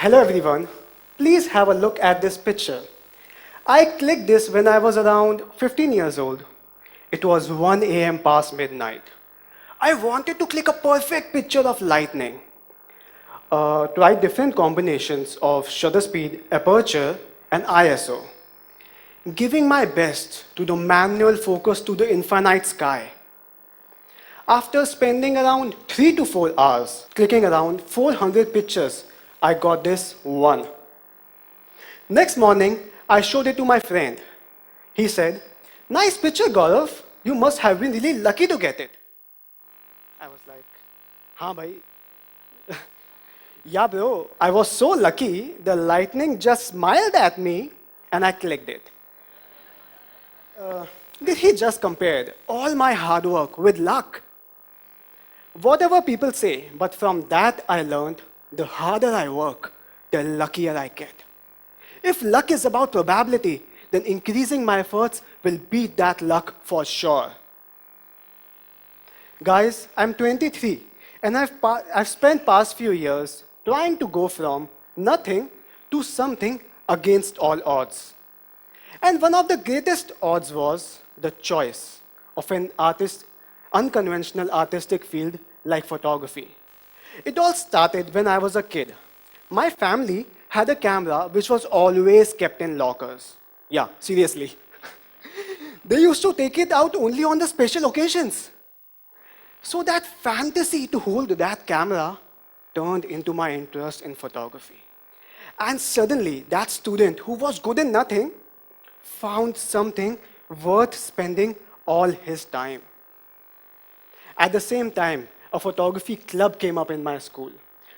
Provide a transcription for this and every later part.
Hello everyone. Please have a look at this picture. I clicked this when I was around 15 years old. It was 1 a.m. past midnight. I wanted to click a perfect picture of lightning. Tried different combinations of shutter speed, aperture, and ISO, giving my best to the manual focus to the infinite sky. After spending around 3 to 4 hours clicking around 400 pictures, I got this one. Next morning, I showed it to my friend. He said, "Nice picture, Gaurav. You must have been really lucky to get it." I was like, "Haan bhai." Yeah, bro, I was so lucky, the lightning just smiled at me and I clicked it. Did he just compared all my hard work with luck? Whatever people say, but from that I learned the harder I work, the luckier I get. If luck is about probability, then increasing my efforts will beat that luck for sure. Guys, I'm 23 and I've spent past few years trying to go from nothing to something against all odds. And one of the greatest odds was the choice of an unconventional artistic field like photography. It all started when I was a kid. My family had a camera which was always kept in lockers. Yeah, seriously. They used to take it out only on the special occasions. So that fantasy to hold that camera turned into my interest in photography. And suddenly, that student who was good in nothing found something worth spending all his time. At the same time, a photography club came up in my school,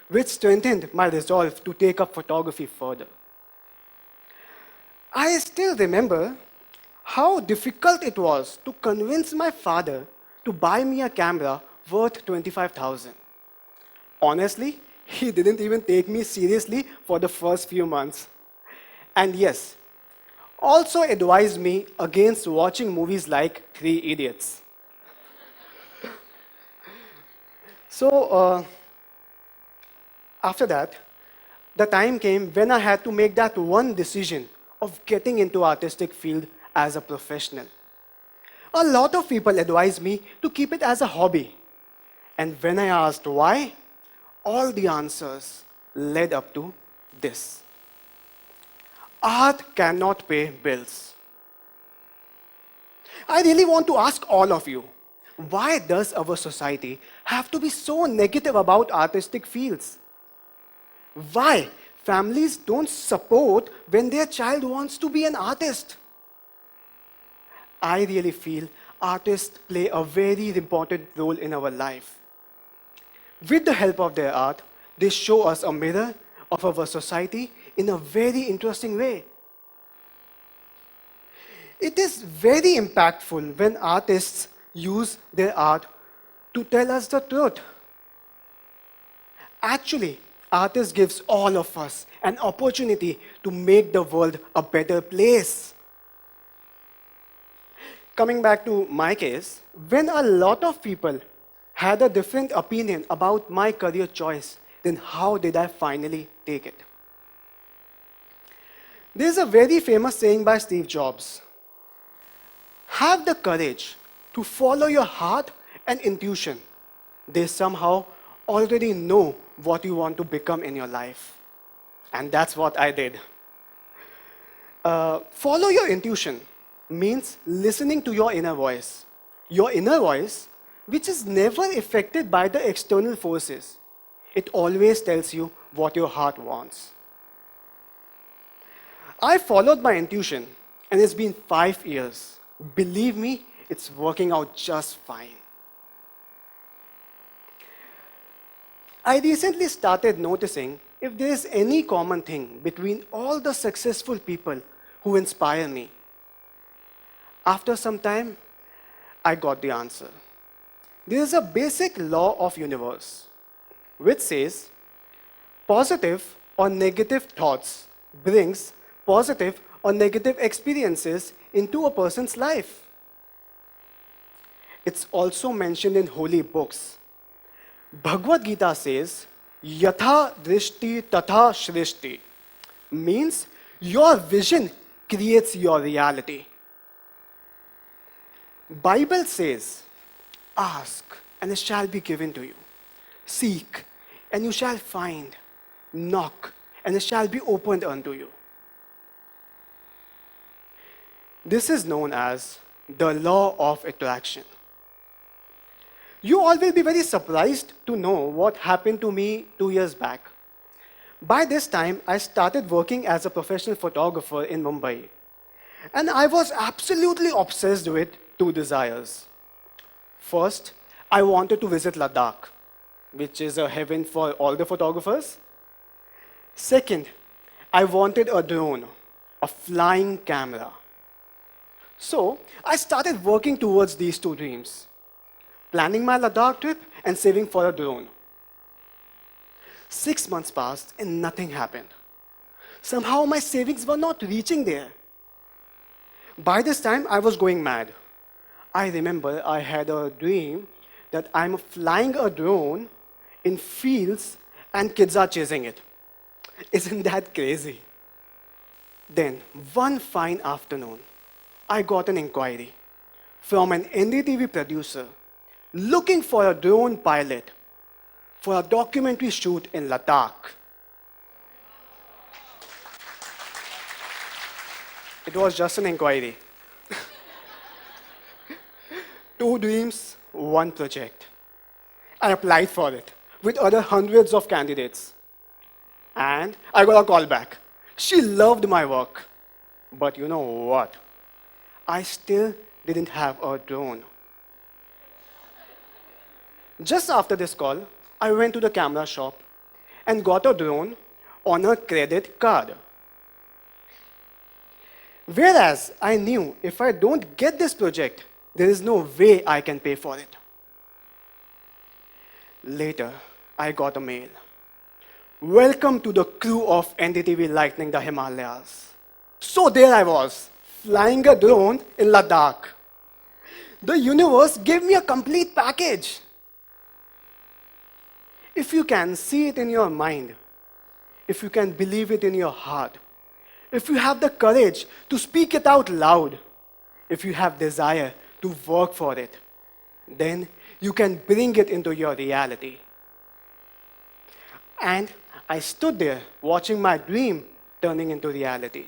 which strengthened my resolve to take up photography further. I still remember how difficult it was to convince my father to buy me a camera worth 25,000. Honestly, he didn't even take me seriously for the first few months. And yes, also advised me against watching movies like Three Idiots. So, after that, the time came when I had to make that one decision of getting into artistic field as a professional. A lot of people advised me to keep it as a hobby. And when I asked why, all the answers led up to this. Art cannot pay bills. I really want to ask all of you, why does our society have to be so negative about artistic fields? Why families don't support when their child wants to be an artist? I really feel artists play a very important role in our life. With the help of their art, they show us a mirror of our society in a very interesting way. It is very impactful when artists use their art to tell us the truth. Actually, artists gives all of us an opportunity to make the world a better place. Coming back to my case, when a lot of people had a different opinion about my career choice, then how did I finally take it? There's a very famous saying by Steve Jobs. Have the courage to follow your heart and intuition. They somehow already know what you want to become in your life. And that's what I did. Follow your intuition means listening to your inner voice. Your inner voice, which is never affected by the external forces. It always tells you what your heart wants. I followed my intuition, and it's been 5 years. Believe me, it's working out just fine. I recently started noticing if there is any common thing between all the successful people who inspire me. After some time, I got the answer. There is a basic law of universe, which says positive or negative thoughts brings positive or negative experiences into a person's life. It's also mentioned in holy books. Bhagavad Gita says, Yatha drishti tatha shrishti means your vision creates your reality. Bible says, ask and it shall be given to you. Seek and you shall find. Knock and it shall be opened unto you. This is known as the law of attraction. You all will be very surprised to know what happened to me 2 years back. By this time, I started working as a professional photographer in Mumbai. And I was absolutely obsessed with two desires. First, I wanted to visit Ladakh, which is a heaven for all the photographers. Second, I wanted a drone, a flying camera. So, I started working towards these two dreams, planning my Ladakh trip and saving for a drone. 6 months passed and nothing happened. Somehow my savings were not reaching there. By this time, I was going mad. I remember I had a dream that I'm flying a drone in fields and kids are chasing it. Isn't that crazy? Then, one fine afternoon, I got an inquiry from an NDTV producer looking for a drone pilot for a documentary shoot in Ladakh. It was just an inquiry. Two dreams, one project. I applied for it with other hundreds of candidates. And I got a call back. She loved my work. But you know what? I still didn't have a drone. Just after this call, I went to the camera shop and got a drone on a credit card. Whereas I knew if I don't get this project, there is no way I can pay for it. Later, I got a mail. Welcome to the crew of NDTV Lightening the Himalayas. So there I was, flying a drone in Ladakh. The universe gave me a complete package. If you can see it in your mind, if you can believe it in your heart, if you have the courage to speak it out loud, if you have desire to work for it, then you can bring it into your reality. And I stood there watching my dream turning into reality.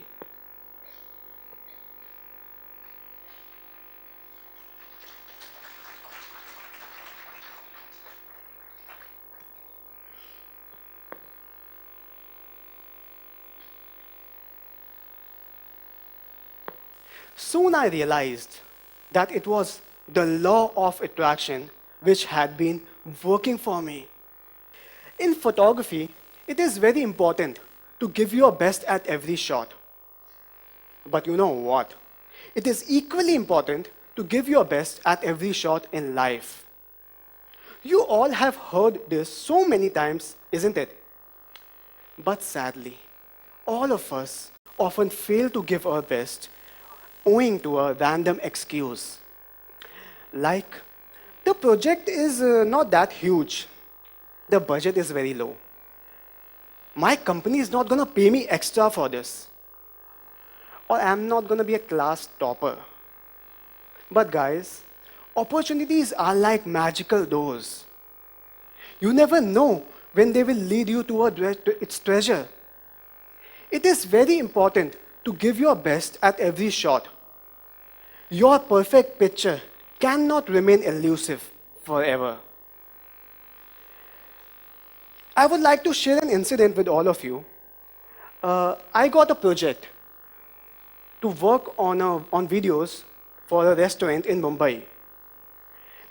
Soon I realized that it was the law of attraction which had been working for me. In photography, it is very important to give your best at every shot. But you know what? It is equally important to give your best at every shot in life. You all have heard this so many times, isn't it? But sadly, all of us often fail to give our best owing to a random excuse. Like, the project is not that huge. The budget is very low. My company is not going to pay me extra for this. Or I'm not going to be a class topper. But guys, opportunities are like magical doors. You never know when they will lead you to its treasure. It is very important to give your best at every shot. Your perfect picture cannot remain elusive forever. I would like to share an incident with all of you. I got a project to work on videos for a restaurant in Mumbai.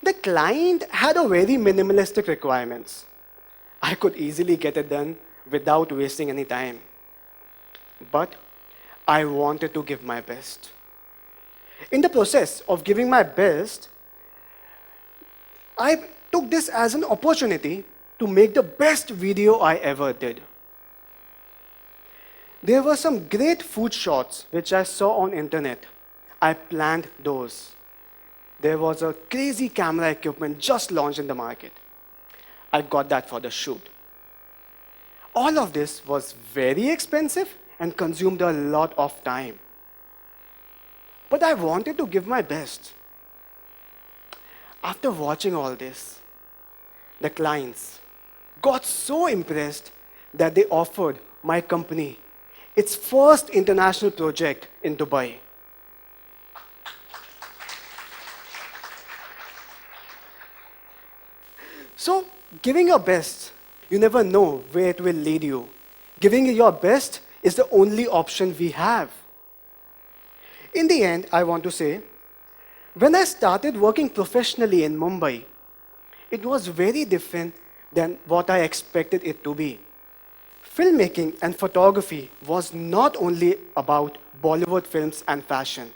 The client had a very minimalistic requirements. I could easily get it done without wasting any time. But I wanted to give my best. In the process of giving my best, I took this as an opportunity to make the best video I ever did. There were some great food shots which I saw on internet. I planned those. There was a crazy camera equipment just launched in the market. I got that for the shoot. All of this was very expensive and consumed a lot of time. But I wanted to give my best. After watching all this, the clients got so impressed that they offered my company its first international project in Dubai. So, giving your best, you never know where it will lead you. Giving your best is the only option we have. In the end, I want to say, when I started working professionally in Mumbai, it was very different than what I expected it to be. Filmmaking and photography was not only about Bollywood films and fashion.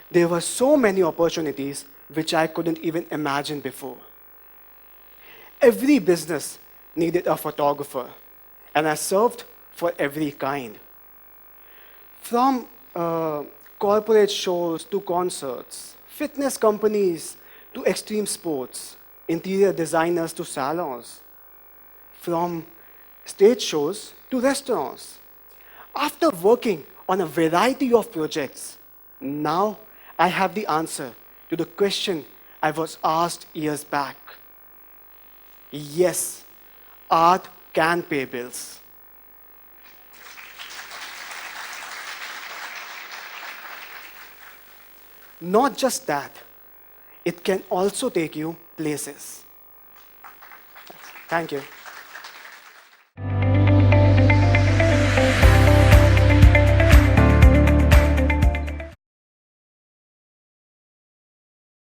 There were so many opportunities which I couldn't even imagine before. Every business needed a photographer, and I served for every kind. From corporate shows to concerts, fitness companies to extreme sports, interior designers to salons, from stage shows to restaurants. After working on a variety of projects, now I have the answer to the question I was asked years back. Yes, art can pay bills. Not just that, it can also take you places. Thank you.